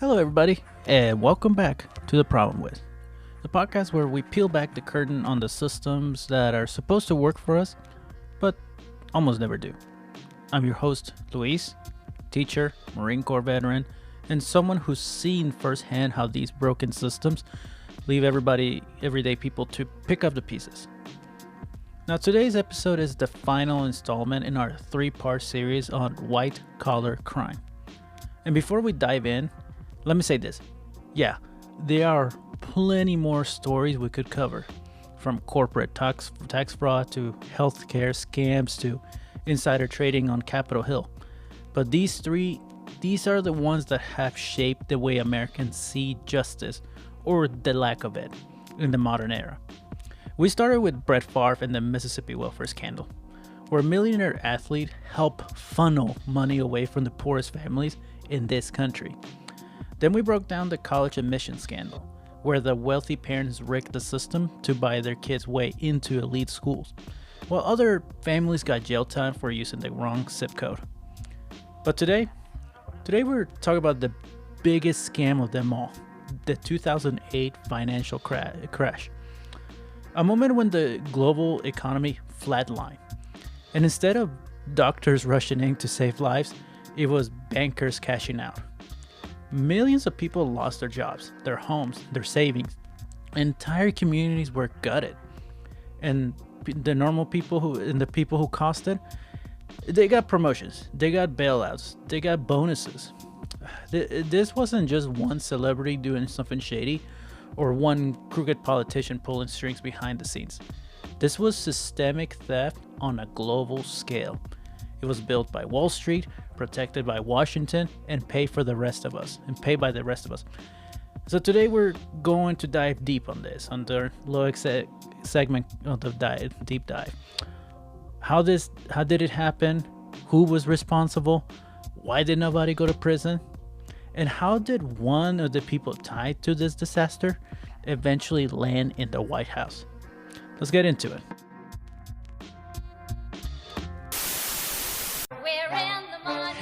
Hello, everybody, and welcome back to The Problem With, the podcast where we peel back the curtain on the systems that are supposed to work for us, but almost never do. I'm your host, Luis, teacher, Marine Corps veteran, and someone who's seen firsthand how these broken systems leave everyday people to pick up the pieces. Now, today's episode is the final installment in our three-part series on white-collar crime. And before we dive in, let me say this. Yeah, there are plenty more stories we could cover, from corporate tax fraud to healthcare scams to insider trading on Capitol Hill. But these are the ones that have shaped the way Americans see justice, or the lack of it, in the modern era. We started with Brett Favre and the Mississippi welfare scandal, where a millionaire athlete helped funnel money away from the poorest families in this country. Then we broke down the college admission scandal, where the wealthy parents rigged the system to buy their kids' way into elite schools, while other families got jail time for using the wrong zip code. But today we're talking about the biggest scam of them all, the 2008 financial crash. A moment when the global economy flatlined, and instead of doctors rushing in to save lives, it was bankers cashing out. Millions of people lost their jobs, their homes, their savings. Entire communities were gutted. And the normal people the people who costed, they got promotions, they got bailouts, they got bonuses. This wasn't just one celebrity doing something shady or one crooked politician pulling strings behind the scenes. This was systemic theft on a global scale. It was built by Wall Street, protected by Washington, and paid by the rest of us. So today we're going to dive deep on this, on the Loic segment of the deep dive. How did it happen? Who was responsible? Why did nobody go to prison? And how did one of the people tied to this disaster eventually land in the White House? Let's get into it.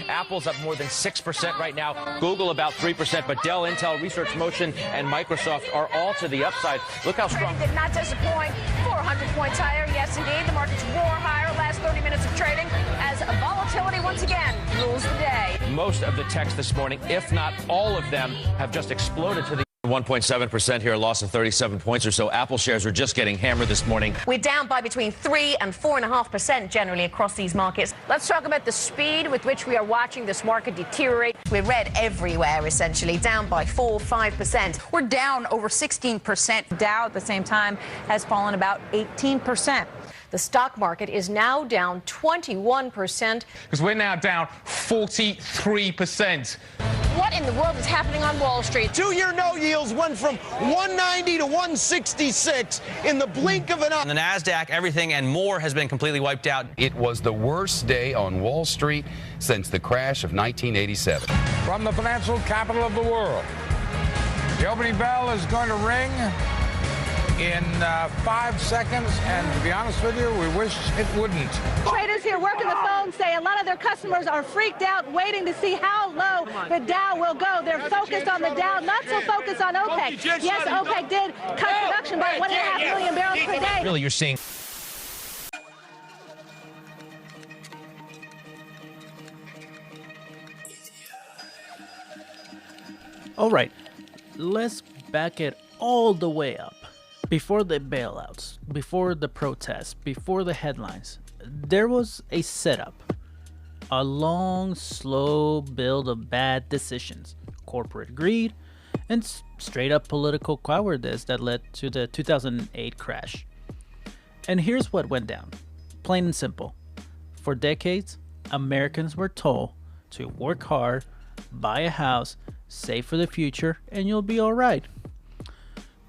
Apple's up more than 6% right now. Google about 3%, but Dell, Intel, Research Motion, and Microsoft are all to the upside. Look how strong. Did not disappoint. 400 points higher. Yes, indeed. The markets roar higher last 30 minutes of trading as volatility once again rules the day. Most of the techs this morning, if not all of them, have just exploded to the 1.7% here, a loss of 37 points or so. Apple shares are just getting hammered this morning. We're down by between 3 and 4.5% generally across these markets. Let's talk about the speed with which we are watching this market deteriorate. We're red everywhere, essentially, down by 4-5%. We're down over 16%. Dow at the same time has fallen about 18%. The stock market is now down 21%. Because we're now down 43%. What in the world is happening on Wall Street? Two-year no yields went from 190 to 166 in the blink of an eye. On the NASDAQ, everything and more has been completely wiped out. It was the worst day on Wall Street since the crash of 1987. From the financial capital of the world, the opening bell is going to ring in 5 seconds, and to be honest with you, we wish it wouldn't. Traders here working the phone say a lot of their customers are freaked out, waiting to see how low the Dow will go. They're focused on the Dow, not so focused on OPEC. Yes, OPEC did cut production by 1.5 million barrels per day. Really, you're seeing. All right, let's back it all the way up. Before the bailouts, before the protests, before the headlines, there was a setup. A long, slow build of bad decisions, corporate greed, and straight up political cowardice that led to the 2008 crash. And here's what went down. Plain and simple. For decades, Americans were told to work hard, buy a house, save for the future, and you'll be all right.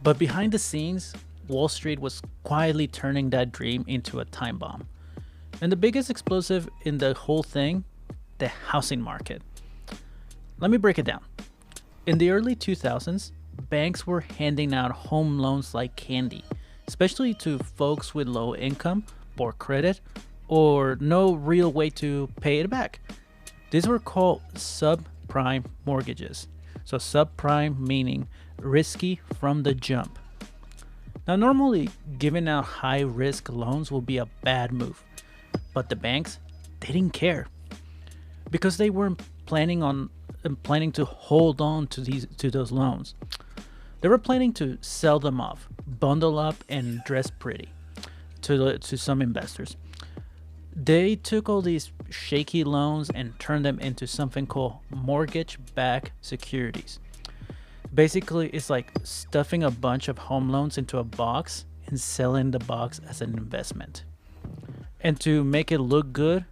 But behind the scenes, Wall Street was quietly turning that dream into a time bomb. And the biggest explosive in the whole thing, the housing market. Let me break it down. In the early 2000s, banks were handing out home loans like candy, especially to folks with low income, poor credit, or no real way to pay it back. These were called subprime mortgages. So subprime meaning risky from the jump. Now normally giving out high risk loans will be a bad move, but the banks, they didn't care because they weren't planning to hold on to those loans. They were planning to sell them off, bundle up, and dress pretty to some investors. They took all these shaky loans and turned them into something called mortgage-backed securities. Basically, it's like stuffing a bunch of home loans into a box and selling the box as an investment. And to make it look good,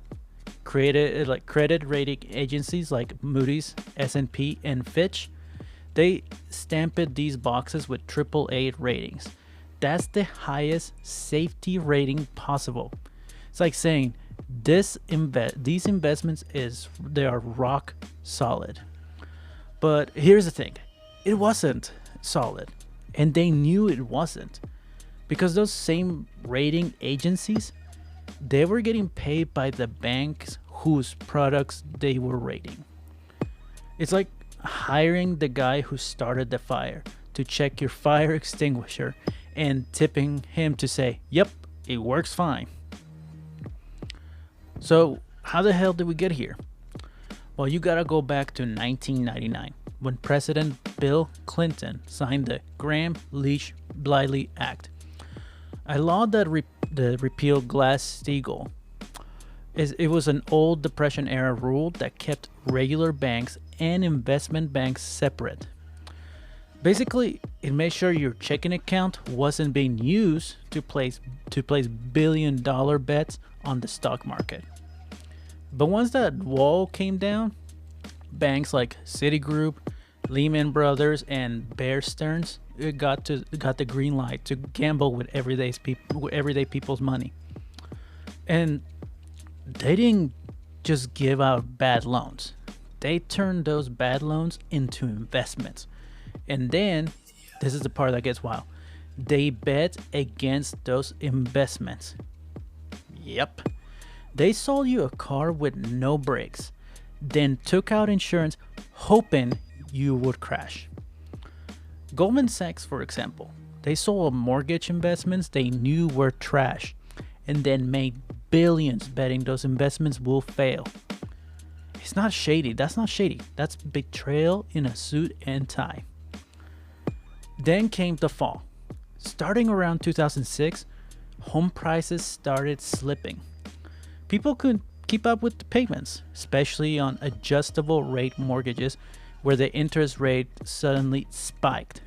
created like credit rating agencies like Moody's, S&P, and Fitch, they stamped these boxes with AAA ratings. That's the highest safety rating possible. It's like saying these investments they are rock solid. But here's the thing, it wasn't solid, and they knew it wasn't, because those same rating agencies, they were getting paid by the banks whose products they were rating. It's like hiring the guy who started the fire to check your fire extinguisher and tipping him to say, yep, it works fine. So how the hell did we get here? Well, you gotta go back to 1999 when President Bill Clinton signed the Gramm-Leach-Bliley Act, a law that repealed Glass-Steagall. It was an old Depression era rule that kept regular banks and investment banks separate. Basically, it made sure your checking account wasn't being used to place billion-dollar bets on the stock market. But once that wall came down, banks like Citigroup, Lehman Brothers, and Bear Stearns got the green light to gamble with everyday people's money. And they didn't just give out bad loans. They turned those bad loans into investments. And then, this is the part that gets wild, they bet against those investments. Yep. They sold you a car with no brakes, then took out insurance hoping you would crash. Goldman Sachs, for example, they sold mortgage investments they knew were trash and then made billions betting those investments will fail. It's not shady. That's not shady. That's betrayal in a suit and tie. Then came the fall. Starting around 2006, home prices started slipping. People couldn't keep up with the payments, especially on adjustable rate mortgages where the interest rate suddenly spiked.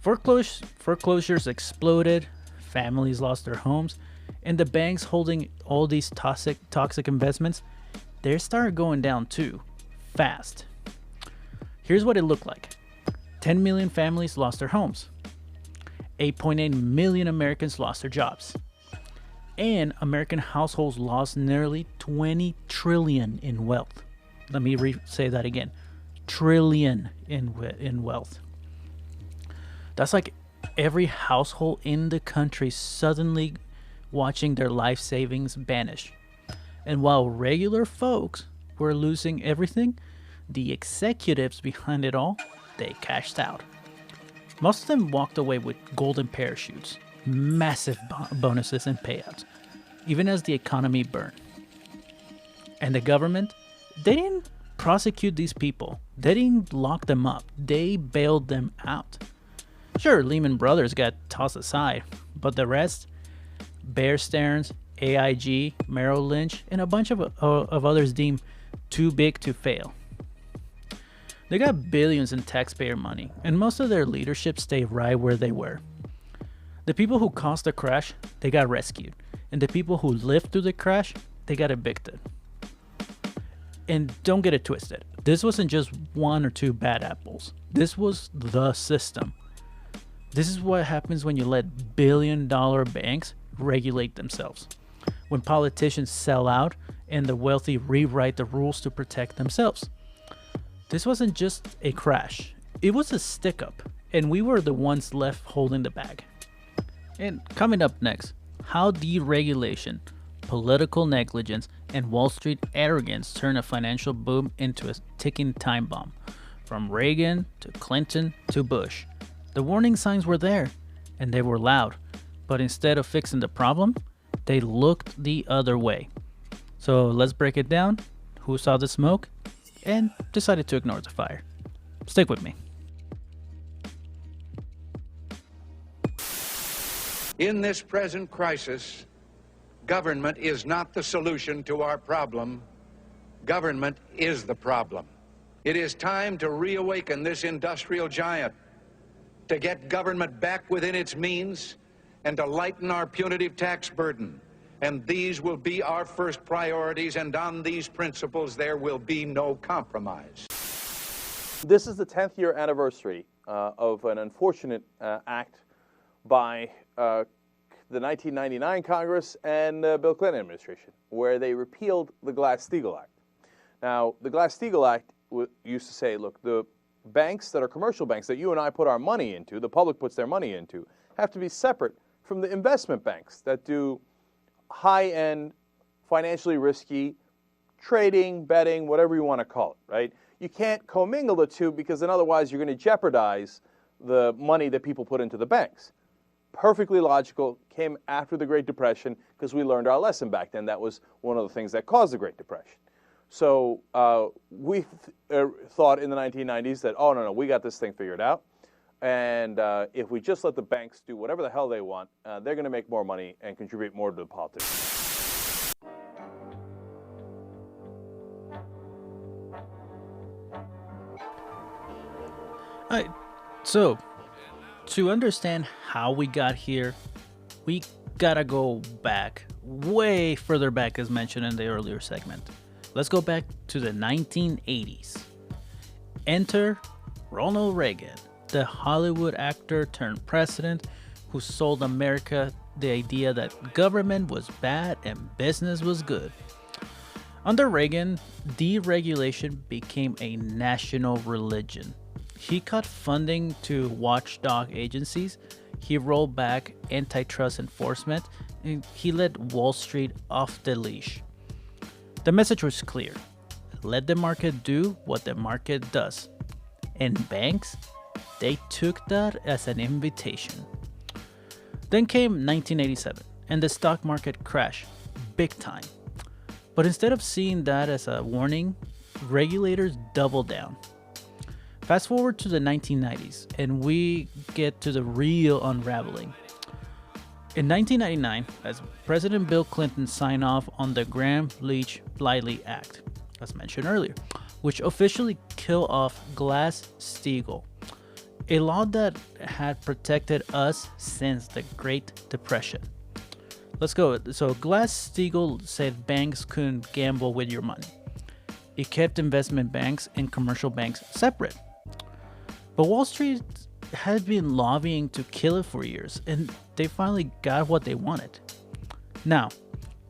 Foreclosures exploded, families lost their homes, and the banks holding all these toxic investments, they started going down too, fast. Here's what it looked like. 10 million families lost their homes. 8.8 million Americans lost their jobs. And American households lost nearly 20 trillion in wealth. Let me say that again. Trillion in wealth. That's like every household in the country suddenly watching their life savings vanish. And while regular folks were losing everything, the executives behind it all, they cashed out. Most of them walked away with golden parachutes, massive bonuses and payouts, even as the economy burned. And the government, they didn't prosecute these people. They didn't lock them up. They bailed them out. Sure, Lehman Brothers got tossed aside, but the rest, Bear Stearns, AIG, Merrill Lynch, and a bunch of others deemed too big to fail. They got billions in taxpayer money, and most of their leadership stayed right where they were. The people who caused the crash, they got rescued, and the people who lived through the crash, they got evicted. And don't get it twisted, this wasn't just one or two bad apples. This was the system. This is what happens when you let billion-dollar banks regulate themselves. When politicians sell out and the wealthy rewrite the rules to protect themselves. This wasn't just a crash. It was a stick-up, and we were the ones left holding the bag. And coming up next, how deregulation, political negligence, and Wall Street arrogance turn a financial boom into a ticking time bomb. From Reagan to Clinton to Bush. The warning signs were there, and they were loud. But instead of fixing the problem, they looked the other way. So let's break it down. Who saw the smoke and decided to ignore the fire? Stick with me. In this present crisis, government is not the solution to our problem. Government is the problem. It is time to reawaken this industrial giant, to get government back within its means, and to lighten our punitive tax burden. And these will be our first priorities, and on these principles there will be no compromise. This is the 10th year anniversary of an unfortunate act by the 1999 Congress and Bill Clinton administration, where they repealed the Glass-Steagall Act. Now, the Glass-Steagall Act used to say, look, the banks that are commercial banks that you and I put our money into, the public puts their money into, have to be separate from the investment banks that do high-end, financially risky trading, betting, whatever you want to call it, right? You can't commingle the two because then otherwise you're going to jeopardize the money that people put into the banks. Perfectly logical, came after the Great Depression because we learned our lesson back then. That was one of the things that caused the Great Depression. So we thought in the 1990s that, oh, no, we got this thing figured out. And if we just let the banks do whatever the hell they want, they're going to make more money and contribute more to the politics. All right, so to understand how we got here, we gotta go back, way further back as mentioned in the earlier segment. Let's go back to the 1980s. Enter Ronald Reagan, the Hollywood actor turned president who sold America the idea that government was bad and business was good. Under Reagan, deregulation became a national religion. He cut funding to watchdog agencies, he rolled back antitrust enforcement, and he let Wall Street off the leash. The message was clear. Let the market do what the market does. And banks, they took that as an invitation. Then came 1987, and the stock market crashed, big time. But instead of seeing that as a warning, regulators doubled down. Fast forward to the 1990s, and we get to the real unraveling. In 1999, as President Bill Clinton signed off on the Gramm-Leach-Bliley Act, as mentioned earlier, which officially killed off Glass-Steagall, a law that had protected us since the Great Depression. Let's go. So Glass-Steagall said banks couldn't gamble with your money. It kept investment banks and commercial banks separate. But Wall Street had been lobbying to kill it for years, and they finally got what they wanted. Now,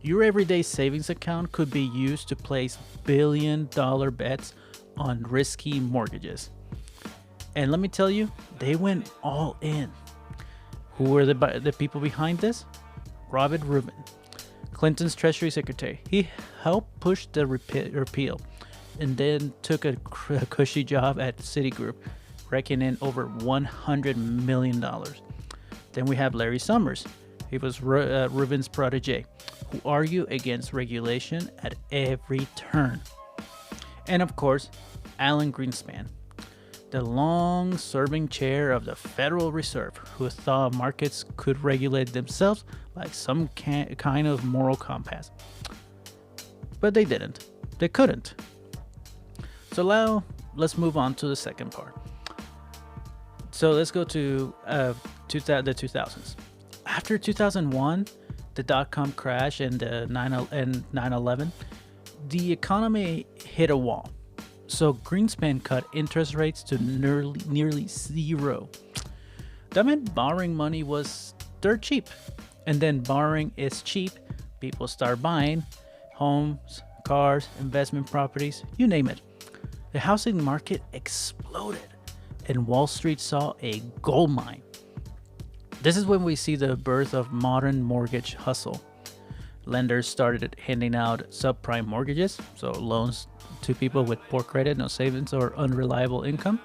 your everyday savings account could be used to place billion-dollar bets on risky mortgages. And let me tell you, they went all in. Who were the people behind this? Robert Rubin, Clinton's Treasury Secretary. He helped push the repeal and then took a cushy job at Citigroup, raking in over $100 million. Then we have Larry Summers. He was Rubin's protege, who argued against regulation at every turn. And of course, Alan Greenspan, the long-serving chair of the Federal Reserve, who thought markets could regulate themselves like some kind of moral compass. But they didn't. They couldn't. So now, let's move on to the second part. So let's go to the 2000s. After 2001, the dot-com crash and the 9/11, the economy hit a wall. So Greenspan cut interest rates to nearly zero. That meant borrowing money was dirt cheap. And then borrowing is cheap. People start buying homes, cars, investment properties, you name it. The housing market exploded, and Wall Street saw a gold mine. This is when we see the birth of modern mortgage hustle. Lenders started handing out subprime mortgages, so loans to people with poor credit, no savings, or unreliable income.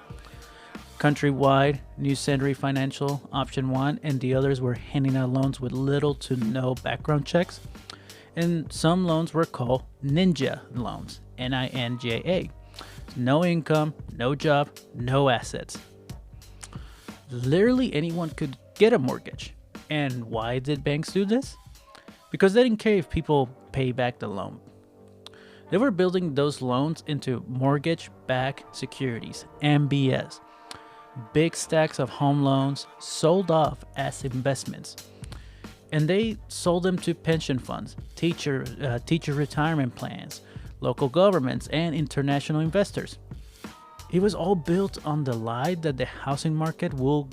Countrywide, New Century Financial, Option One, and the others were handing out loans with little to no background checks. And some loans were called ninja loans, Ninja. No income, no job, no assets. Literally anyone could get a mortgage. And why did banks do this? Because they didn't care if people pay back the loan. They were building those loans into mortgage-backed securities, MBS. Big stacks of home loans sold off as investments. And they sold them to pension funds, teacher retirement plans, local governments, and international investors. It was all built on the lie that the housing market will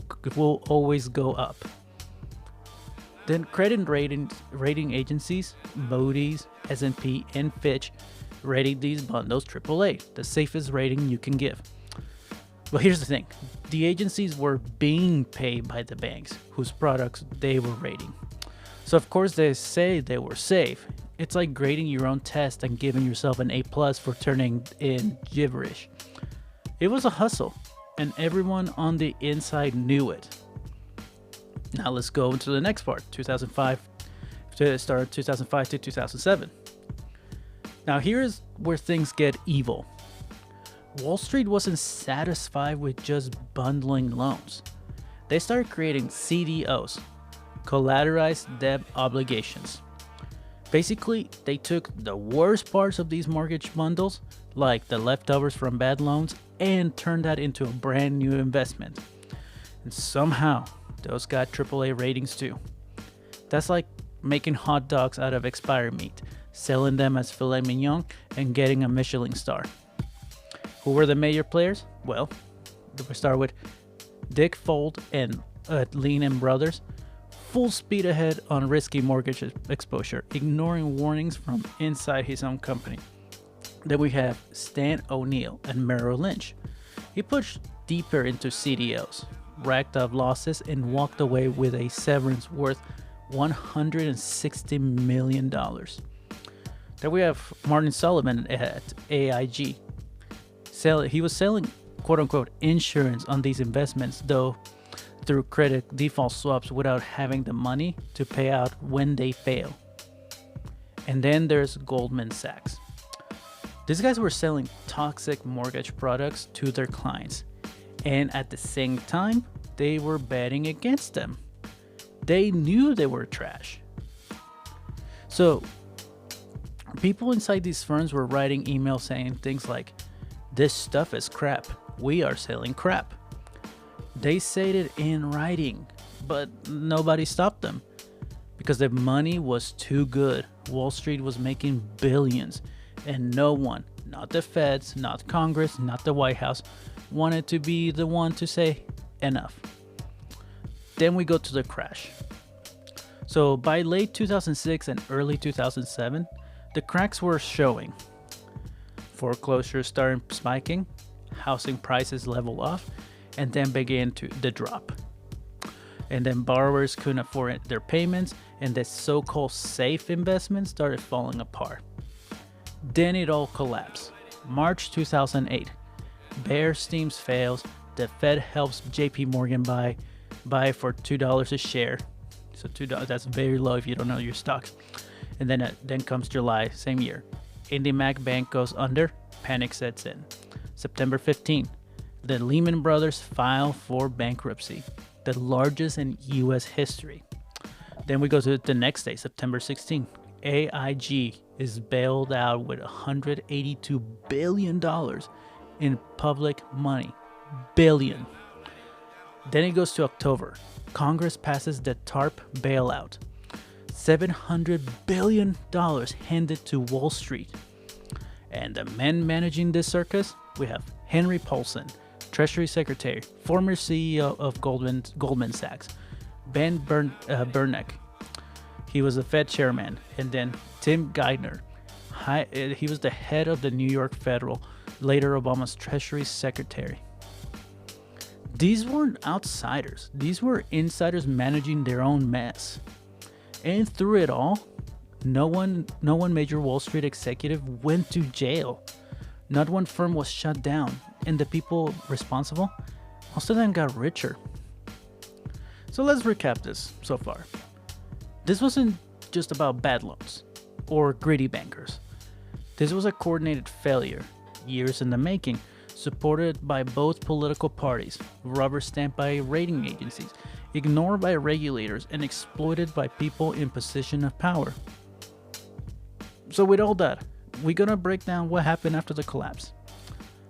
always go up. Then credit rating agencies, Moody's, S&P, and Fitch rated these bundles AAA, the safest rating you can give. But here's the thing. The agencies were being paid by the banks whose products they were rating. So of course they say they were safe. It's like grading your own test and giving yourself an A+ for turning in gibberish. It was a hustle, and everyone on the inside knew it. Now let's go into the next part, 2005 to 2007. Now here's where things get evil. Wall Street wasn't satisfied with just bundling loans. They started creating CDOs, collateralized debt obligations. Basically, they took the worst parts of these mortgage bundles, like the leftovers from bad loans, and turned that into a brand new investment. And somehow, those got AAA ratings too. That's like making hot dogs out of expired meat, selling them as filet mignon, and getting a Michelin star. Who were the major players? Well, we start with Dick Fold and Lehman Brothers. Full speed ahead on risky mortgage exposure, ignoring warnings from inside his own company. Then we have Stan O'Neill and Merrill Lynch. He pushed deeper into CDOs, racked up losses, and walked away with a severance worth $160 million. Then we have Martin Sullivan at AIG. He was selling quote-unquote insurance on these investments, though through credit default swaps without having the money to pay out when they fail. And then there's Goldman Sachs. These guys were selling toxic mortgage products to their clients, and at the same time, they were betting against them. They knew they were trash. So, people inside these firms were writing emails saying things like, "This stuff is crap. We are selling crap." They said it in writing, but nobody stopped them because the money was too good. Wall Street was making billions, and no one, not the feds, not Congress, not the White House, wanted to be the one to say enough. Then we go to the crash. So by late 2006 and early 2007, the cracks were showing. Foreclosures started spiking, housing prices leveled off, and then began the drop. And then borrowers couldn't afford their payments, and the so-called safe investments started falling apart. Then it all collapsed. March 2008, Bear Stearns fails. The Fed helps JP Morgan buy for $2 a share. So $2, that's very low if you don't know your stocks. And then comes July, same year. IndyMac Bank goes under, panic sets in. September 15, the Lehman Brothers file for bankruptcy, the largest in U.S. history. Then we go to the next day, September 16. AIG is bailed out with $182 billion in public money. Billion. Then it goes to October. Congress passes the TARP bailout. $700 billion handed to Wall Street. And the men managing this circus, we have Henry Paulson, Treasury Secretary, former CEO of Goldman Sachs, Ben Bernanke. He was the Fed chairman. And then Tim Geithner. He was the head of the New York Federal, later Obama's Treasury Secretary. These weren't outsiders. These were insiders managing their own mess. And through it all, no one major Wall Street executive went to jail. Not one firm was shut down, and the people responsible, most of them got richer. So let's recap this so far. This wasn't just about bad loans or greedy bankers. This was a coordinated failure, years in the making, supported by both political parties, rubber-stamped by rating agencies, ignored by regulators, and exploited by people in position of power. So with all that, we're gonna break down what happened after the collapse,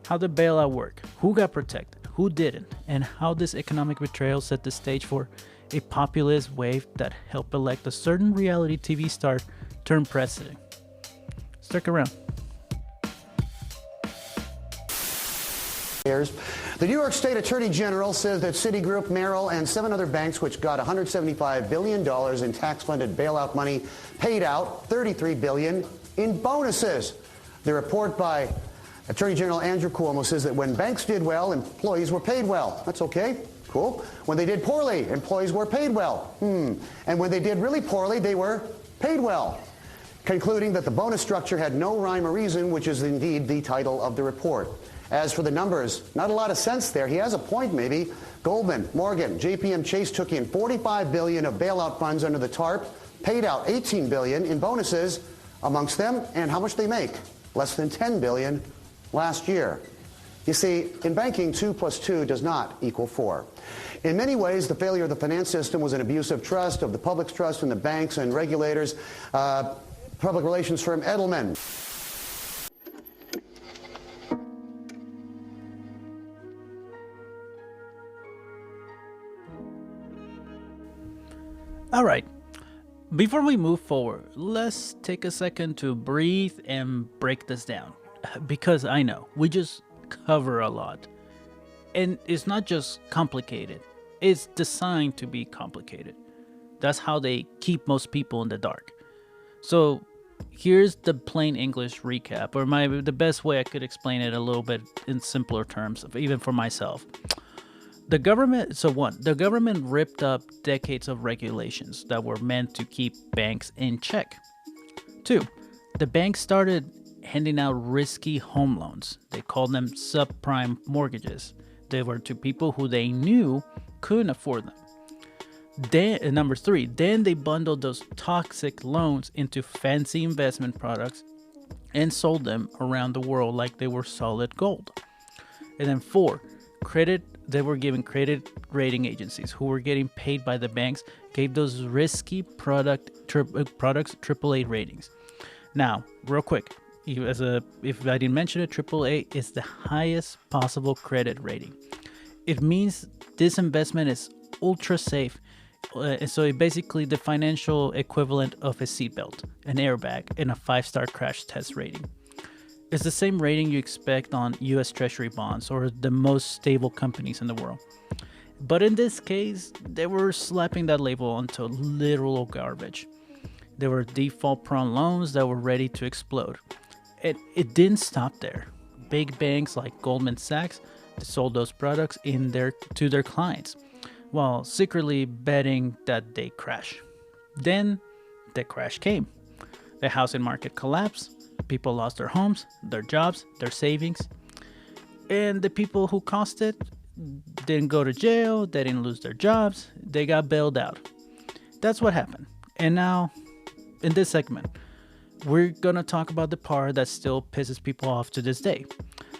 how the bailout worked, who got protected, who didn't, and how this economic betrayal set the stage for a populist wave that helped elect a certain reality TV star turned president. Stick around. The New York State Attorney General says that Citigroup, Merrill, and 7 other banks, which got $175 billion in tax-funded bailout money, paid out $33 billion in bonuses. The report by Attorney General Andrew Cuomo says that when banks did well, employees were paid well. That's okay. Cool. When they did poorly, employees were paid well. And when they did really poorly, they were paid well. Concluding that the bonus structure had no rhyme or reason, which is indeed the title of the report. As for the numbers, not a lot of sense there. He has a point, maybe. Goldman, Morgan, JPM Chase took in $45 billion of bailout funds under the TARP, paid out $18 billion in bonuses amongst them, and how much they make? Less than $10 billion last year. You see, in banking, 2 + 2 does not equal 4. In many ways, the failure of the finance system was an abuse of trust, of the public's trust in the banks and regulators. Public relations firm Edelman. All right, before we move forward, let's take a second to breathe and break this down. Because I know, we just cover a lot. And it's not just complicated, it's designed to be complicated. That's how they keep most people in the dark. So here's the plain English recap, or the best way I could explain it a little bit in simpler terms, even for myself. The government ripped up decades of regulations that were meant to keep banks in check. 2, the banks started handing out risky home loans. They called them subprime mortgages. They were to people who they knew couldn't afford them. Then, number 3, then they bundled those toxic loans into fancy investment products and sold them around the world like they were solid gold. And then 4, they were giving credit rating agencies who were getting paid by the banks, gave those risky products AAA ratings. Now, real quick, if I didn't mention it, AAA is the highest possible credit rating. It means this investment is ultra safe. So basically the financial equivalent of a seatbelt, an airbag, and a 5-star crash test rating. It's the same rating you expect on US Treasury bonds or the most stable companies in the world. But in this case, they were slapping that label onto literal garbage. They were default-prone loans that were ready to explode. It didn't stop there. Big banks like Goldman Sachs sold those products to their clients, while secretly betting that they crash. Then the crash came. The housing market collapsed. People lost their homes, their jobs, their savings. And the people who caused it didn't go to jail, they didn't lose their jobs, they got bailed out. That's what happened. And now, in this segment, we're gonna talk about the part that still pisses people off to this day.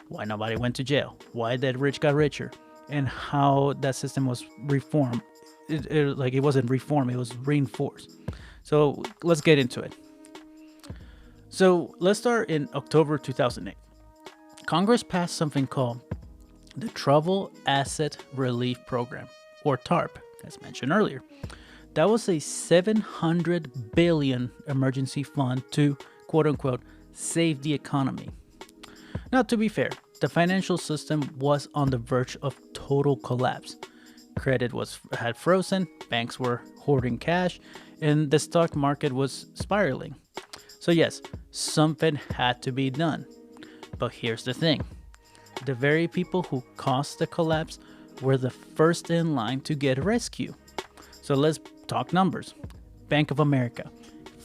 Why nobody went to jail, why the rich got richer, and how that system was reformed. It wasn't reformed, it was reinforced. So let's get into it. So let's start in October 2008. Congress passed something called the Troubled Asset Relief Program, or TARP, as mentioned earlier. That was a $700 billion emergency fund to, quote unquote, save the economy. Now, to be fair, the financial system was on the verge of total collapse. Credit had frozen, banks were hoarding cash, and the stock market was spiraling. So yes, something had to be done. But here's the thing. The very people who caused the collapse were the first in line to get rescue. So let's talk numbers. Bank of America,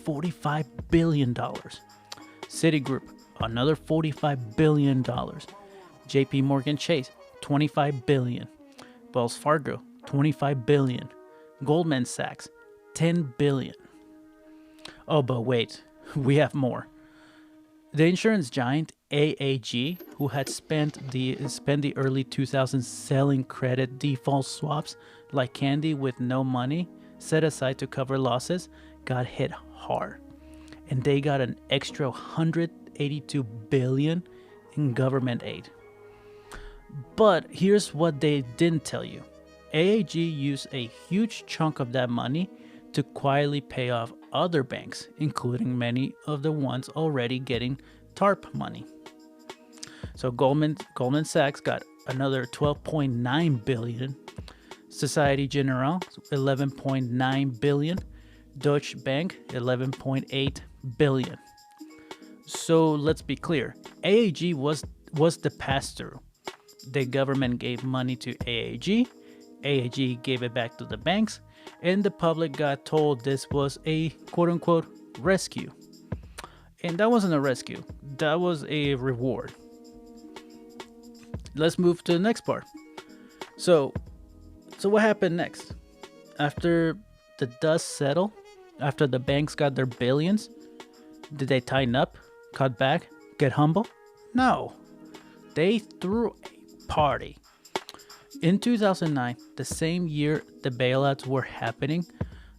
$45 billion. Citigroup, another $45 billion. JP Morgan Chase, $25 billion. Wells Fargo, $25 billion. Goldman Sachs, $10 billion. Oh, but wait, we have more. The insurance giant AAG, who had spent the early 2000s selling credit default swaps like candy with no money set aside to cover losses, got hit hard. And they got an extra $182 billion in government aid. But here's what they didn't tell you. AAG used a huge chunk of that money to quietly pay off other banks, including many of the ones already getting TARP money. So Goldman Sachs got another $12.9 billion, Societe Generale $11.9 billion, Deutsche Bank $11.8 billion. So let's be clear, AAG was the pass-through. The government gave money to AAG, AAG gave it back to the banks, and the public got told this was a quote-unquote rescue. And that wasn't a rescue, that was a reward. Let's move to the next part. So what happened next? After the dust settled, after the banks got their billions, did they tighten up, cut back, get humble? No. They threw a party. In 2009, the same year the bailouts were happening,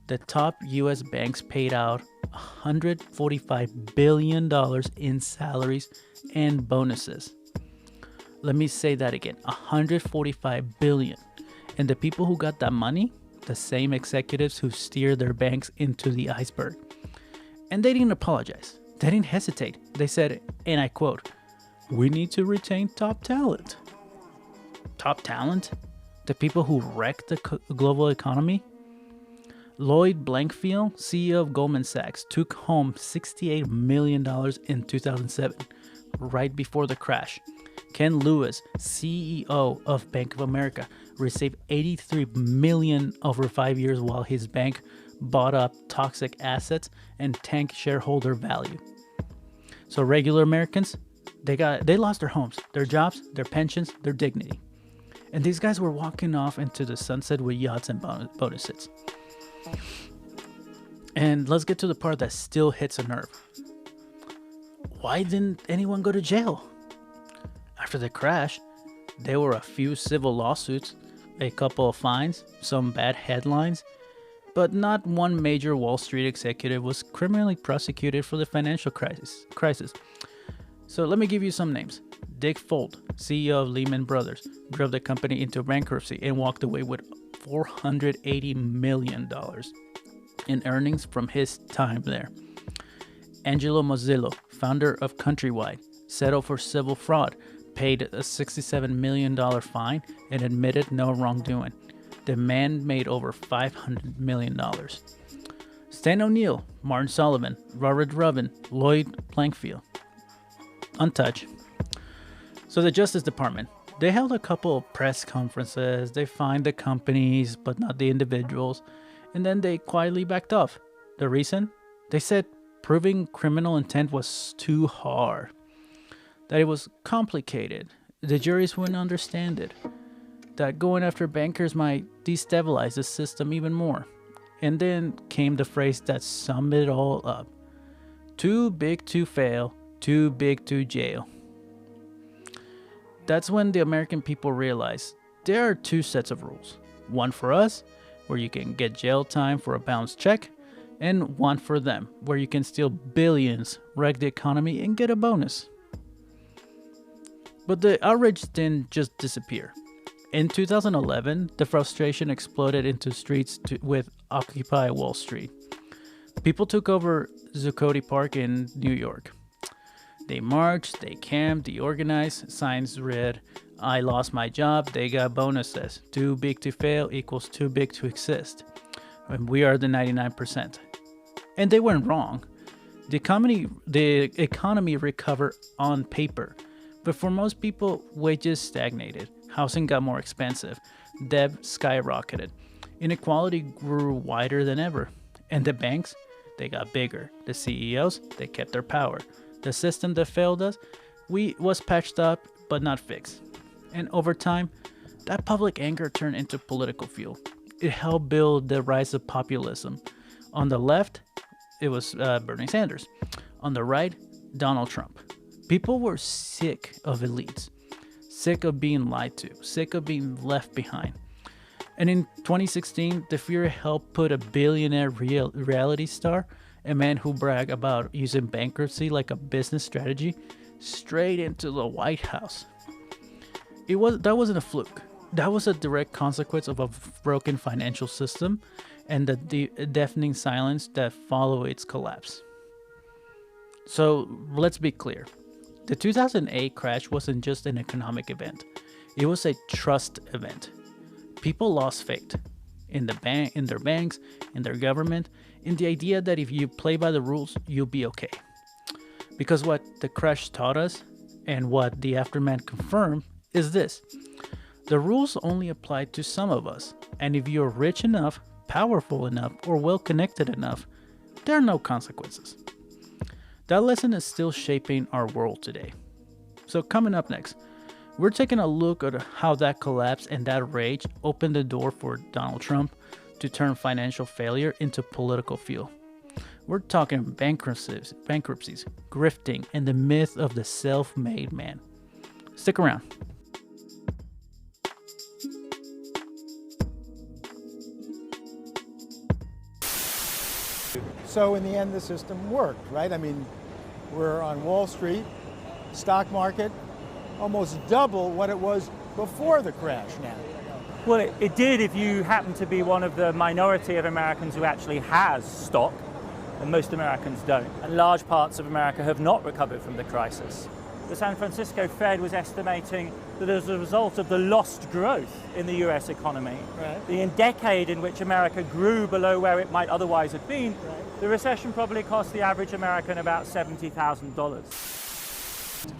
the top US banks paid out $145 billion in salaries and bonuses. Let me say that again, $145 billion. And the people who got that money, the same executives who steered their banks into the iceberg. And they didn't apologize. They didn't hesitate. They said, and I quote, "We need to retain top talent." Top talent? The people who wrecked the global economy? Lloyd Blankfein, CEO of Goldman Sachs, took home $68 million in 2007, right before the crash. Ken Lewis, CEO of Bank of America, received $83 million over 5 years while his bank bought up toxic assets and tanked shareholder value. So regular Americans, they lost their homes, their jobs, their pensions, their dignity. And these guys were walking off into the sunset with yachts and bonuses. And let's get to the part that still hits a nerve. Why didn't anyone go to jail? After the crash, there were a few civil lawsuits, a couple of fines, some bad headlines, but not one major Wall Street executive was criminally prosecuted for the financial crisis. So let me give you some names. Dick Fuld, CEO of Lehman Brothers, drove the company into bankruptcy and walked away with $480 million in earnings from his time there. Angelo Mozillo, founder of Countrywide, settled for civil fraud, paid a $67 million fine, and admitted no wrongdoing. The man made over $500 million. Stan O'Neill, Martin Sullivan, Robert Rubin, Lloyd Blankfein, untouched. So the Justice Department, they held a couple of press conferences, they fined the companies, but not the individuals, and then they quietly backed off. The reason? They said proving criminal intent was too hard, that it was complicated, the juries wouldn't understand it, that going after bankers might destabilize the system even more. And then came the phrase that summed it all up. Too big to fail, too big to jail. That's when the American people realized there are two sets of rules. One for us, where you can get jail time for a bounced check, and one for them, where you can steal billions, wreck the economy, and get a bonus. But the outrage didn't just disappear. In 2011, the frustration exploded into streets with Occupy Wall Street. People took over Zuccotti Park in New York. They marched, they camped, they organized, signs read, "I lost my job, they got bonuses. Too big to fail equals too big to exist. And we are the 99%. And they weren't wrong. The economy recovered on paper. But for most people, wages stagnated. Housing got more expensive. Debt skyrocketed. Inequality grew wider than ever. And the banks, they got bigger. The CEOs, they kept their power. The system that failed us was patched up but not fixed. And over time, that public anger turned into political fuel. It helped build the rise of populism. On the left, it was Bernie Sanders. On the right, Donald Trump. People were sick of elites, sick of being lied to, sick of being left behind. And in 2016, the Fuhrer helped put a billionaire reality star, a man who bragged about using bankruptcy like a business strategy, straight into the White House. That wasn't a fluke. That was a direct consequence of a broken financial system and the deafening silence that followed its collapse. So let's be clear. The 2008 crash wasn't just an economic event. It was a trust event. People lost faith in their banks, in their government, in the idea that if you play by the rules, you'll be okay. Because what the crash taught us, and what the aftermath confirmed, is this. The rules only apply to some of us, and if you're rich enough, powerful enough, or well-connected enough, there are no consequences. That lesson is still shaping our world today. So coming up next, we're taking a look at how that collapse and that rage opened the door for Donald Trump to turn financial failure into political fuel. We're talking bankruptcies, grifting, and the myth of the self-made man. Stick around. So in the end, the system worked, right? I mean, we're on Wall Street, stock market, almost double what it was before the crash now. Well, it did if you happen to be one of the minority of Americans who actually has stock, and most Americans don't. And large parts of America have not recovered from the crisis. The San Francisco Fed was estimating that as a result of the lost growth in the US economy, the decade in which America grew below where it might otherwise have been, the recession probably cost the average American about $70,000.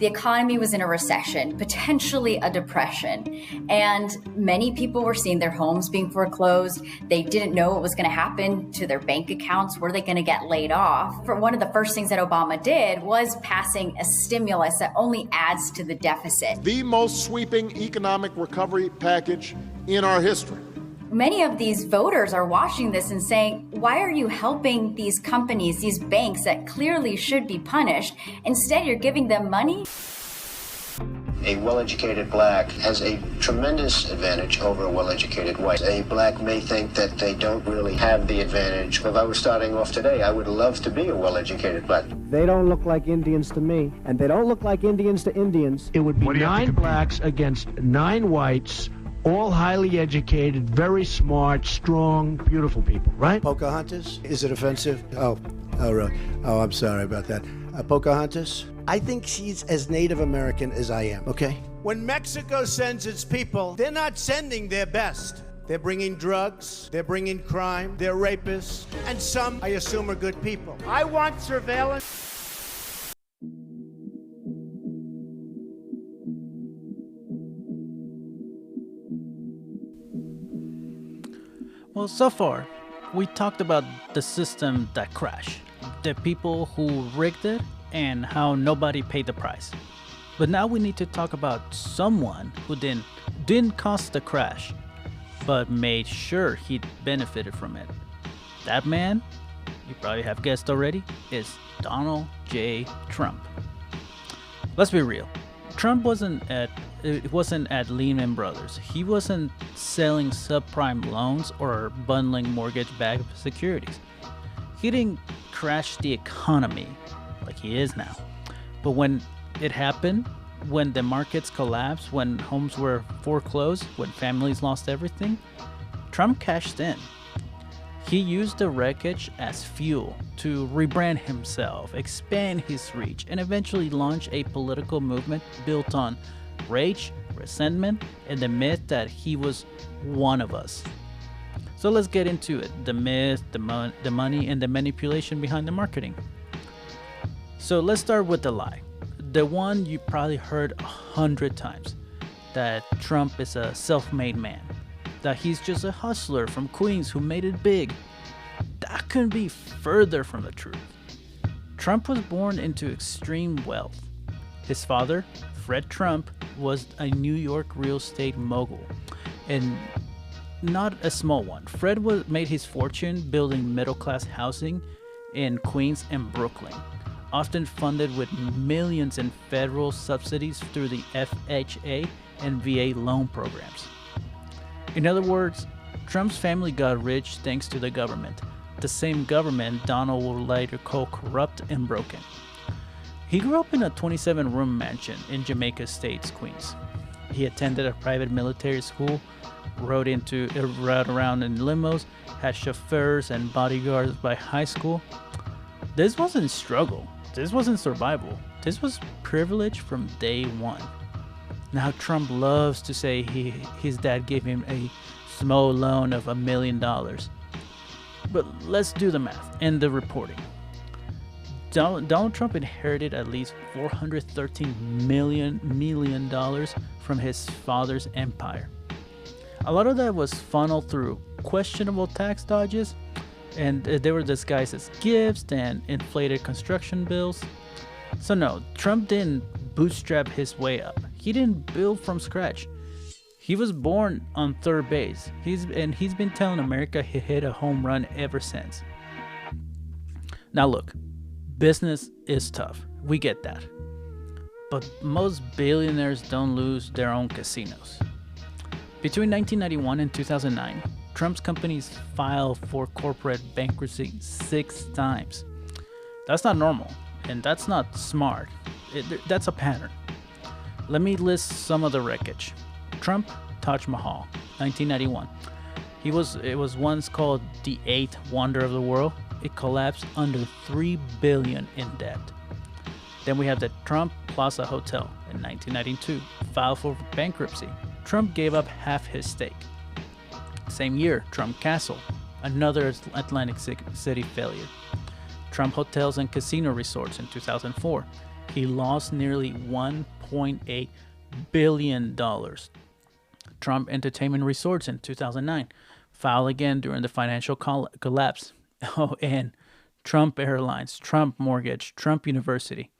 The economy was in a recession, potentially a depression, and many people were seeing their homes being foreclosed. They didn't know what was going to happen to their bank accounts. Were they going to get laid off? One of the first things that Obama did was passing a stimulus that only adds to the deficit. The most sweeping economic recovery package in our history. Many of these voters are watching this and saying, why are you helping these companies, these banks that clearly should be punished? Instead, you're giving them money. A well-educated black has a tremendous advantage over a well-educated white. A black may think that they don't really have the advantage. If I was starting off today, I would love to be a well-educated black. They don't look like Indians to me, and they don't look like Indians to Indians. It would be 9 blacks against 9 whites, all highly educated, very smart, strong, beautiful people, right? Pocahontas? Is it offensive? Oh, really? Oh, I'm sorry about that. Pocahontas? I think she's as Native American as I am, okay? When Mexico sends its people, they're not sending their best. They're bringing drugs, they're bringing crime, they're rapists, and some, I assume, are good people. I want surveillance. Well, so far, we talked about the system that crashed, the people who rigged it, and how nobody paid the price. But now we need to talk about someone who didn't cause the crash, but made sure he benefited from it. That man, you probably have guessed already, is Donald J. Trump. Let's be real. Trump wasn't at Lehman Brothers. He wasn't selling subprime loans or bundling mortgage-backed securities. He didn't crash the economy like he is now. But when it happened, when the markets collapsed, when homes were foreclosed, when families lost everything, Trump cashed in. He used the wreckage as fuel to rebrand himself, expand his reach, and eventually launch a political movement built on rage, resentment, and the myth that he was one of us. So let's get into it. The myth, the money, and the manipulation behind the marketing. So let's start with the lie. The one you probably heard 100 times. That Trump is a self-made man. That he's just a hustler from Queens who made it big. That couldn't be further from the truth. Trump was born into extreme wealth. His father, Fred Trump, was a New York real estate mogul, and not a small one. Fred made his fortune building middle-class housing in Queens and Brooklyn, often funded with millions in federal subsidies through the FHA and VA loan programs. In other words, Trump's family got rich thanks to the government, the same government Donald would later call corrupt and broken. He grew up in a 27-room mansion in Jamaica Estates, Queens. He attended a private military school, rode around in limos, had chauffeurs and bodyguards by high school. This wasn't struggle. This wasn't survival. This was privilege from day one. Now Trump loves to say his dad gave him a small loan of $1 million. But let's do the math and the reporting. Donald Trump inherited at least $413 million from his father's empire. A lot of that was funneled through questionable tax dodges, and they were disguised as gifts and inflated construction bills. So no, Trump didn't bootstrap his way up. He didn't build from scratch. He was born on third base. He's been telling America he hit a home run ever since. Now look, business is tough. We get that. But most billionaires don't lose their own casinos. Between 1991 and 2009, Trump's companies filed for corporate bankruptcy 6 times. That's not normal, and that's not smart. That's a pattern. Let me list some of the wreckage. Trump, Taj Mahal, 1991. It was once called the 8th wonder of the world. It collapsed under $3 billion in debt. Then we have the Trump Plaza Hotel in 1992, filed for bankruptcy. Trump gave up half his stake. Same year, Trump Castle, another Atlantic City failure. Trump Hotels and Casino Resorts in 2004. He lost nearly $1.8 billion. Trump Entertainment Resorts in 2009, filed again during the financial collapse. Oh, and Trump Airlines, Trump Mortgage, Trump University.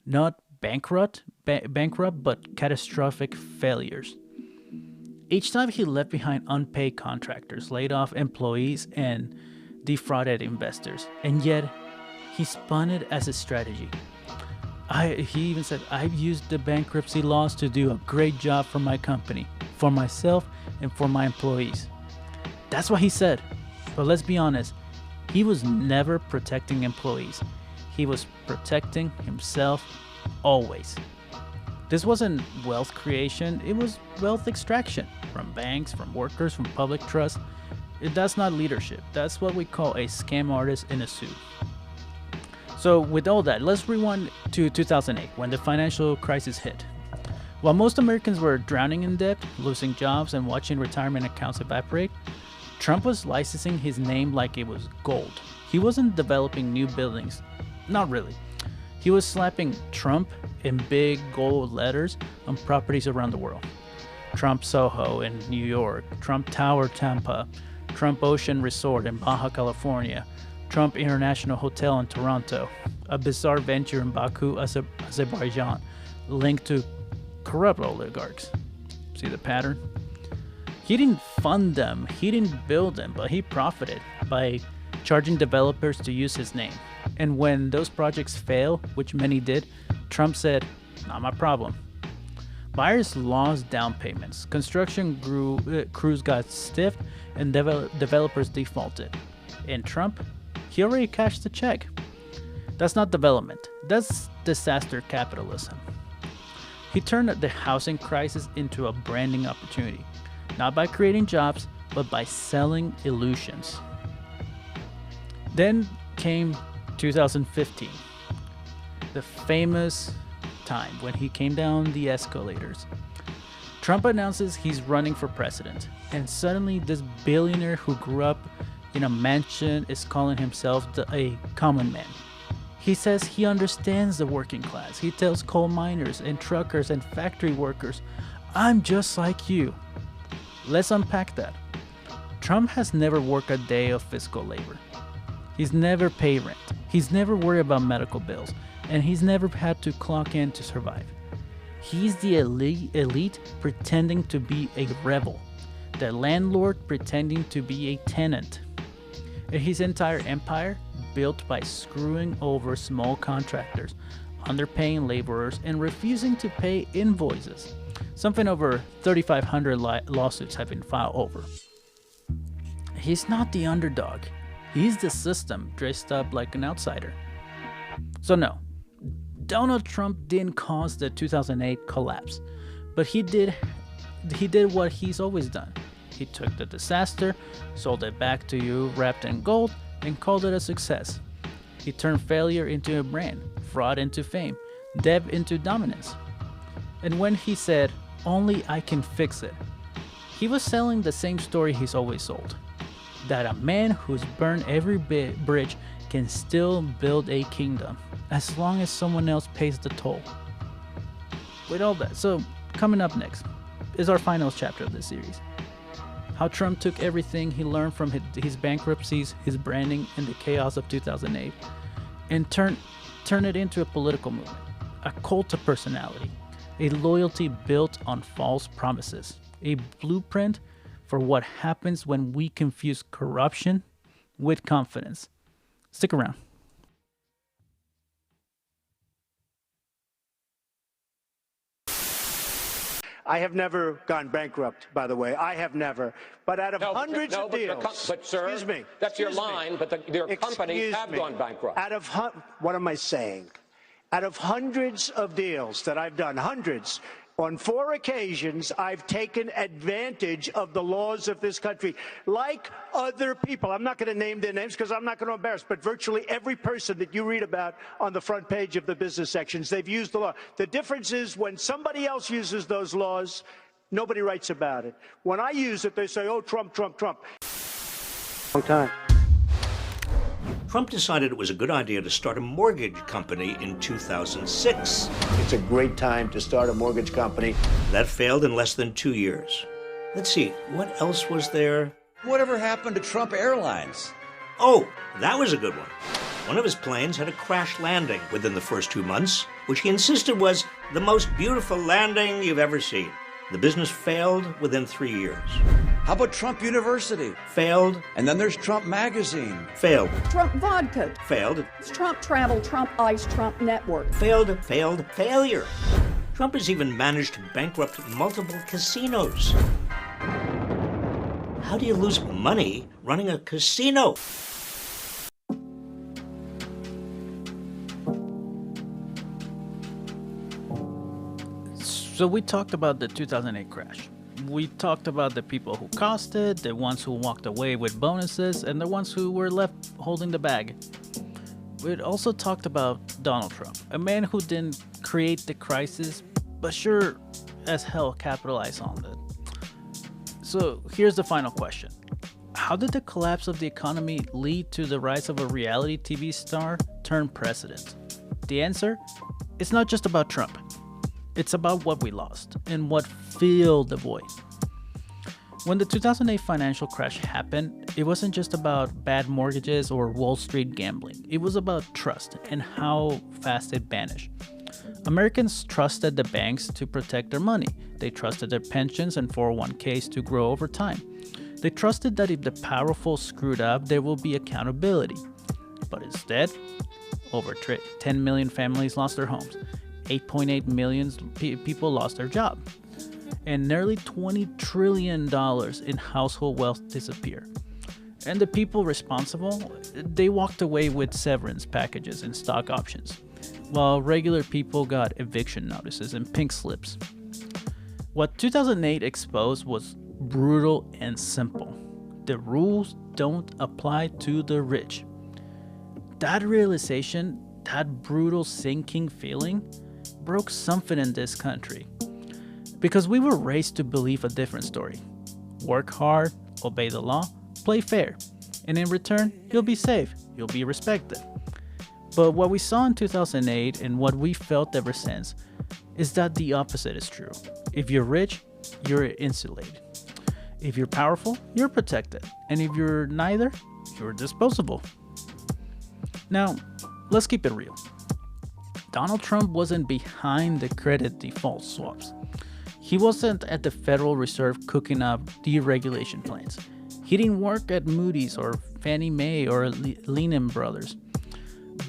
Not bankrupt, but catastrophic failures. Each time he left behind unpaid contractors, laid off employees, and defrauded investors. And yet, he spun it as a strategy. He even said, I've used the bankruptcy laws to do a great job for my company, for myself, and for my employees. That's what he said. But let's be honest, he was never protecting employees. He was protecting himself always. This wasn't wealth creation, it was wealth extraction from banks, from workers, from public trust. That's not leadership. That's what we call a scam artist in a suit. So with all that, let's rewind to 2008 when the financial crisis hit. While most Americans were drowning in debt, losing jobs, and watching retirement accounts evaporate, Trump was licensing his name like it was gold. He wasn't developing new buildings. Not really. He was slapping Trump in big gold letters on properties around the world. Trump Soho in New York, Trump Tower Tampa, Trump Ocean Resort in Baja California, Trump International Hotel in Toronto, a bizarre venture in Baku, Azerbaijan, linked to corrupt oligarchs. See the pattern? He didn't fund them, he didn't build them, but he profited by charging developers to use his name. And when those projects fail, which many did, Trump said, not my problem. Buyers lost down payments, construction crews got stiffed, and developers defaulted. And Trump, he already cashed the check. That's not development, that's disaster capitalism. He turned the housing crisis into a branding opportunity, not by creating jobs, but by selling illusions. Then came 2015, the famous time when he came down the escalators. Trump announces he's running for president, and suddenly this billionaire who grew up in a mansion is calling himself a common man. He says he understands the working class. He tells coal miners and truckers and factory workers, I'm just like you. Let's unpack that. Trump has never worked a day of physical labor. He's never paid rent. He's never worried about medical bills. And he's never had to clock in to survive. He's the elite pretending to be a rebel. The landlord pretending to be a tenant. And his entire empire built by screwing over small contractors, underpaying laborers, and refusing to pay invoices. Something over 3,500 lawsuits have been filed over. He's not the underdog. He's the system dressed up like an outsider. So no, Donald Trump didn't cause the 2008 collapse, but he did what he's always done. He took the disaster, sold it back to you wrapped in gold, and called it a success. He turned failure into a brand, fraud into fame, debt into dominance. And when he said, "Only I can fix it," he was selling the same story he's always sold. That a man who's burned every bridge can still build a kingdom, as long as someone else pays the toll. With all that, so coming up next is our final chapter of this series. How Trump took everything he learned from his bankruptcies, his branding, and the chaos of 2008, and turn it into a political movement, a cult of personality, a loyalty built on false promises, a blueprint for what happens when we confuse corruption with confidence. Stick around. I have never gone bankrupt, by the way. I have never. But out of hundreds of deals, but sir, excuse me, that's your line. But your companies have gone bankrupt. What am I saying? Out of hundreds of deals that I've done, hundreds, on 4 occasions, I've taken advantage of the laws of this country, like other people. I'm not going to name their names because I'm not going to embarrass, but virtually every person that you read about on the front page of the business sections, they've used the law. The difference is when somebody else uses those laws, nobody writes about it. When I use it, they say, "Oh, Trump, Trump, Trump." Long time. Trump decided it was a good idea to start a mortgage company in 2006. It's a great time to start a mortgage company. That failed in less than 2 years. Let's see, what else was there? Whatever happened to Trump Airlines? Oh, that was a good one. One of his planes had a crash landing within the first 2 months, which he insisted was the most beautiful landing you've ever seen. The business failed within 3 years. How about Trump University? Failed. And then there's Trump Magazine. Failed. Trump Vodka. Failed. Trump Travel, Trump Ice, Trump Network. Failed, failed, failure. Trump has even managed to bankrupt multiple casinos. How do you lose money running a casino? So we talked about the 2008 crash. We talked about the people who caused it, the ones who walked away with bonuses, and the ones who were left holding the bag. We also talked about Donald Trump, a man who didn't create the crisis, but sure as hell capitalized on it. So here's the final question. How did the collapse of the economy lead to the rise of a reality TV star turned president? The answer? It's not just about Trump. It's about what we lost and what filled the void. When the 2008 financial crash happened, it wasn't just about bad mortgages or Wall Street gambling. It was about trust and how fast it vanished. Americans trusted the banks to protect their money. They trusted their pensions and 401ks to grow over time. They trusted that if the powerful screwed up, there will be accountability. But instead, over 10 million families lost their homes. 8.8 million people lost their job, and nearly $20 trillion in household wealth disappeared. And the people responsible, they walked away with severance packages and stock options, while regular people got eviction notices and pink slips. What 2008 exposed was brutal and simple. The rules don't apply to the rich. That realization, that brutal sinking feeling, broke something in this country. Because we were raised to believe a different story. Work hard, obey the law, play fair, and in return, you'll be safe, you'll be respected. But what we saw in 2008 and what we felt ever since is that the opposite is true. If you're rich, you're insulated. If you're powerful, you're protected. And if you're neither, you're disposable. Now, let's keep it real. Donald Trump wasn't behind the credit default swaps. He wasn't at the Federal Reserve cooking up deregulation plans. He didn't work at Moody's or Fannie Mae or Lehman Brothers.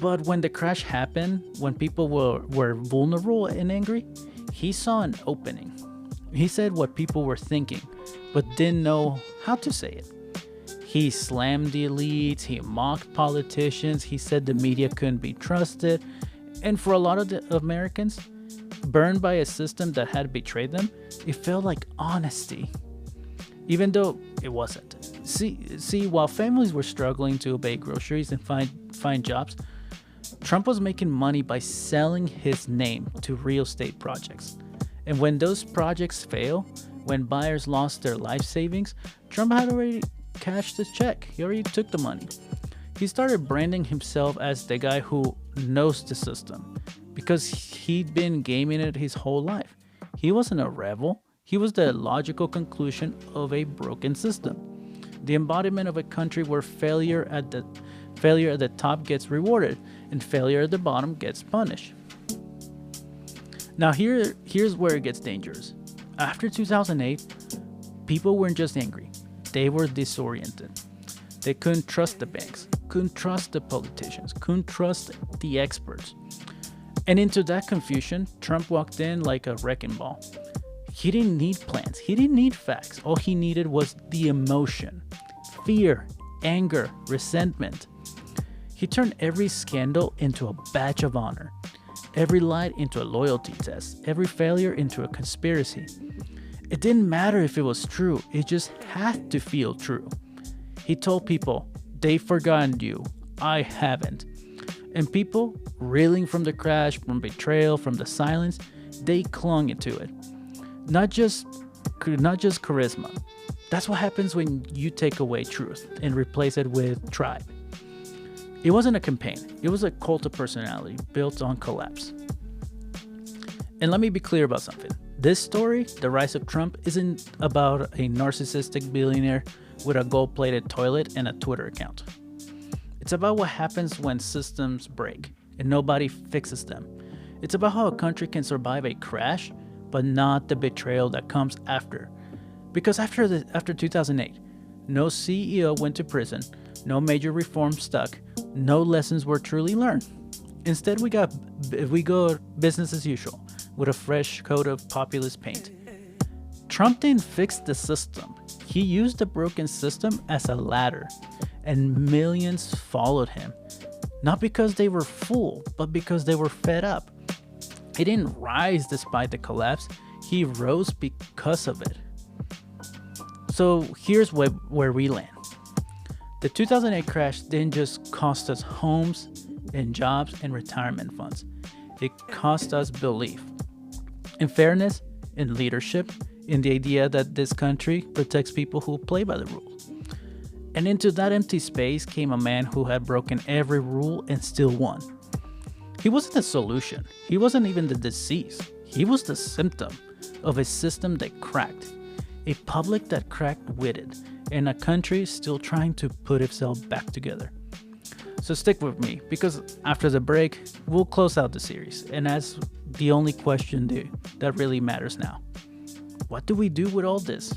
But when the crash happened, when people were vulnerable and angry, he saw an opening. He said what people were thinking, but didn't know how to say it. He slammed the elites, he mocked politicians, he said the media couldn't be trusted, and for a lot of the Americans, burned by a system that had betrayed them, it felt like honesty, even though it wasn't. See, while families were struggling to obey groceries and find jobs, Trump was making money by selling his name to real estate projects. And when those projects fail, when buyers lost their life savings, Trump had already cashed his check. He already took the money. He started branding himself as the guy who knows the system because he'd been gaming it his whole life. He wasn't a rebel. He was the logical conclusion of a broken system. The embodiment of a country where failure at the top gets rewarded and failure at the bottom gets punished. Now here's where it gets dangerous. After 2008, people weren't just angry. They were disoriented. They couldn't trust the banks, couldn't trust the politicians, couldn't trust the experts. And into that confusion, Trump walked in like a wrecking ball. He didn't need plans. He didn't need facts. All he needed was the emotion, fear, anger, resentment. He turned every scandal into a badge of honor, every lie into a loyalty test, every failure into a conspiracy. It didn't matter if it was true. It just had to feel true. He told people, they've forgotten you. I haven't. And people, reeling from the crash, from betrayal, from the silence, they clung into it. Not just charisma. That's what happens when you take away truth and replace it with tribe. It wasn't a campaign. It was a cult of personality built on collapse. And let me be clear about something. This story, The Rise of Trump, isn't about a narcissistic billionaire with a gold-plated toilet and a Twitter account. It's about what happens when systems break and nobody fixes them. It's about how a country can survive a crash, but not the betrayal that comes after. Because after 2008, no CEO went to prison, no major reforms stuck, no lessons were truly learned. Instead, we go business as usual with a fresh coat of populist paint. Trump didn't fix the system. He used the broken system as a ladder, and millions followed him. Not because they were fooled, but because they were fed up. He didn't rise despite the collapse. He rose because of it. So here's where we land. The 2008 crash didn't just cost us homes and jobs and retirement funds. It cost us belief in fairness, in leadership, in the idea that this country protects people who play by the rules. And into that empty space came a man who had broken every rule and still won. He wasn't the solution. He wasn't even the disease. He was the symptom of a system that cracked, a public that cracked with it, and a country still trying to put itself back together. So stick with me, because after the break, we'll close out the series and ask the only question that really matters now. What do we do with all this?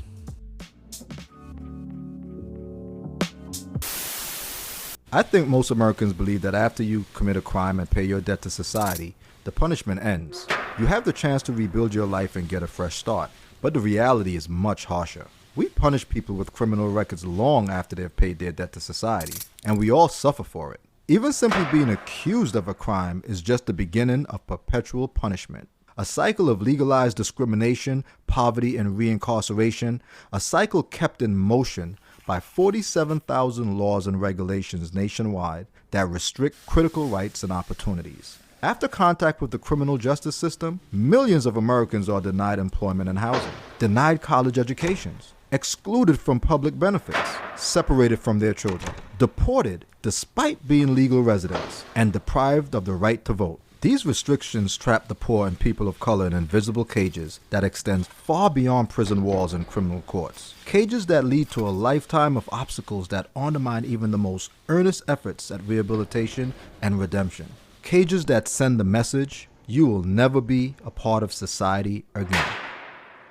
I think most Americans believe that after you commit a crime and pay your debt to society, the punishment ends. You have the chance to rebuild your life and get a fresh start, but the reality is much harsher. We punish people with criminal records long after they've paid their debt to society, and we all suffer for it. Even simply being accused of a crime is just the beginning of perpetual punishment. A cycle of legalized discrimination, poverty, and reincarceration, a cycle kept in motion by 47,000 laws and regulations nationwide that restrict critical rights and opportunities. After contact with the criminal justice system, millions of Americans are denied employment and housing, denied college educations, excluded from public benefits, separated from their children, deported despite being legal residents, and deprived of the right to vote. These restrictions trap the poor and people of color in invisible cages that extend far beyond prison walls and criminal courts. Cages that lead to a lifetime of obstacles that undermine even the most earnest efforts at rehabilitation and redemption. Cages that send the message, you will never be a part of society again.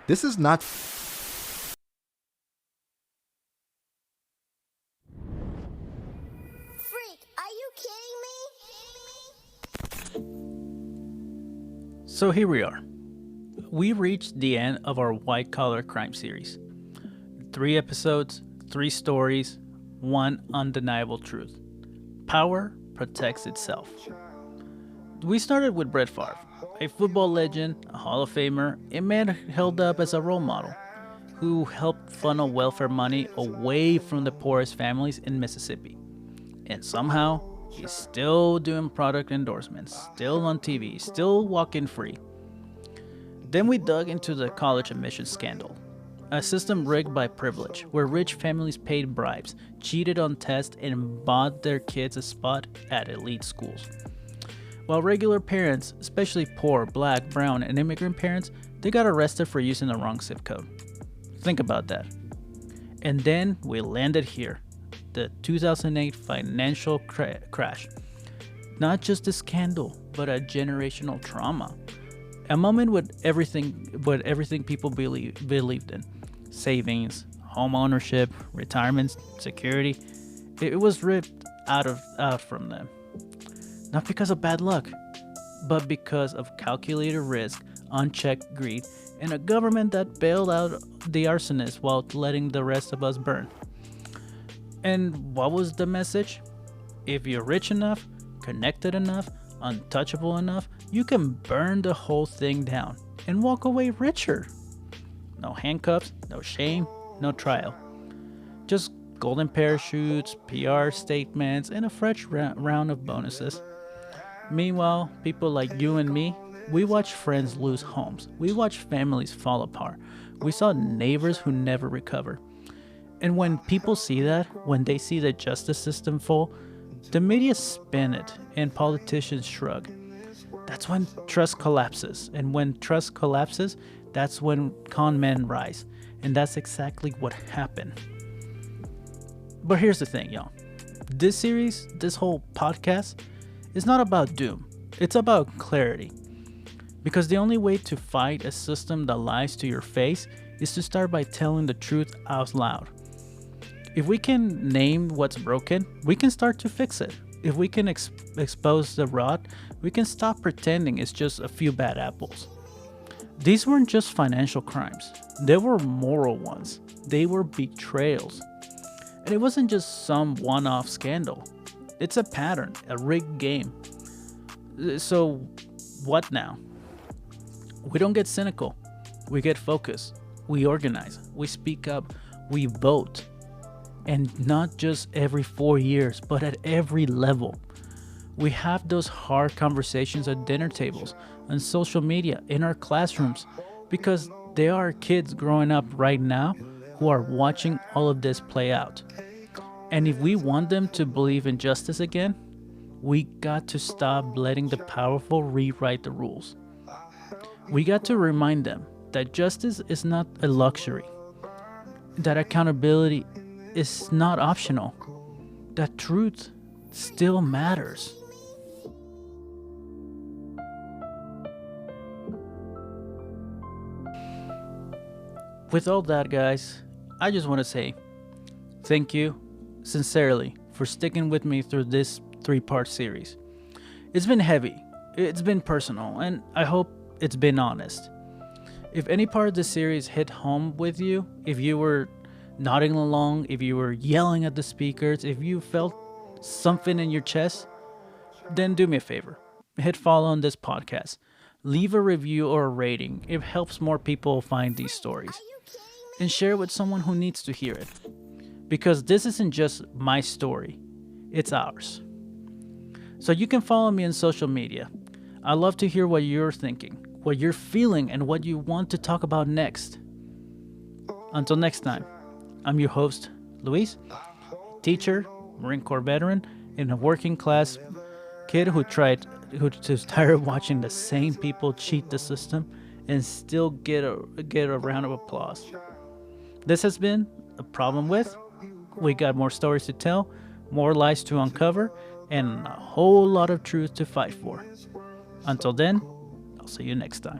This is not... So here we are. We reached the end of our white collar crime series. 3 episodes, 3 stories, 1 undeniable truth. Power protects itself. We started with Brett Favre, a football legend, a Hall of Famer, a man held up as a role model, who helped funnel welfare money away from the poorest families in Mississippi. And somehow, he's still doing product endorsements, still on TV, still walking free. Then we dug into the college admissions scandal, a system rigged by privilege, where rich families paid bribes, cheated on tests, and bought their kids a spot at elite schools. While regular parents, especially poor, black, brown, and immigrant parents, they got arrested for using the wrong zip code. Think about that. And then we landed here. The 2008 financial crash. Not just a scandal, but a generational trauma. A moment with everything people believed in. Savings, home ownership, retirement, security. It was ripped out from them. Not because of bad luck, but because of calculated risk, unchecked greed, and a government that bailed out the arsonists while letting the rest of us burn. And what was the message? If you're rich enough, connected enough, untouchable enough, you can burn the whole thing down and walk away richer. No handcuffs, no shame, no trial. Just golden parachutes, PR statements, and a fresh round of bonuses. Meanwhile, people like you and me, we watch friends lose homes. We watch families fall apart. We saw neighbors who never recover. And when people see that, when they see the justice system fall, the media spin it and politicians shrug. That's when trust collapses. And when trust collapses, that's when con men rise. And that's exactly what happened. But here's the thing, y'all. This series, this whole podcast, is not about doom. It's about clarity. Because the only way to fight a system that lies to your face is to start by telling the truth out loud. If we can name what's broken, we can start to fix it. If we can expose the rot, we can stop pretending it's just a few bad apples. These weren't just financial crimes. They were moral ones. They were betrayals. And it wasn't just some one-off scandal. It's a pattern, a rigged game. So what now? We don't get cynical. We get focused. We organize. We speak up. We vote. And not just every 4 years, but at every level. We have those hard conversations at dinner tables, on social media, in our classrooms, because there are kids growing up right now who are watching all of this play out. And if we want them to believe in justice again, we got to stop letting the powerful rewrite the rules. We got to remind them that justice is not a luxury, that accountability is not optional, that truth still matters. With all that, guys, I just want to say thank you sincerely for sticking with me through this 3-part series. It's been heavy, it's been personal, and I hope it's been honest. If any part of this series hit home with you, if you were nodding along, if you were yelling at the speakers, if you felt something in your chest, then do me a favor. Hit follow on this podcast. Leave a review or a rating. It helps more people find these stories. And share it with someone who needs to hear it. Because this isn't just my story, it's ours. So you can follow me on social media. I love to hear what you're thinking, what you're feeling, and what you want to talk about next. Until next time, I'm your host, Luis, teacher, Marine Corps veteran, and a working class kid who tried who's tired of watching the same people cheat the system and still get a round of applause. This has been A Problem With. We got more stories to tell, more lies to uncover, and a whole lot of truth to fight for. Until then, I'll see you next time.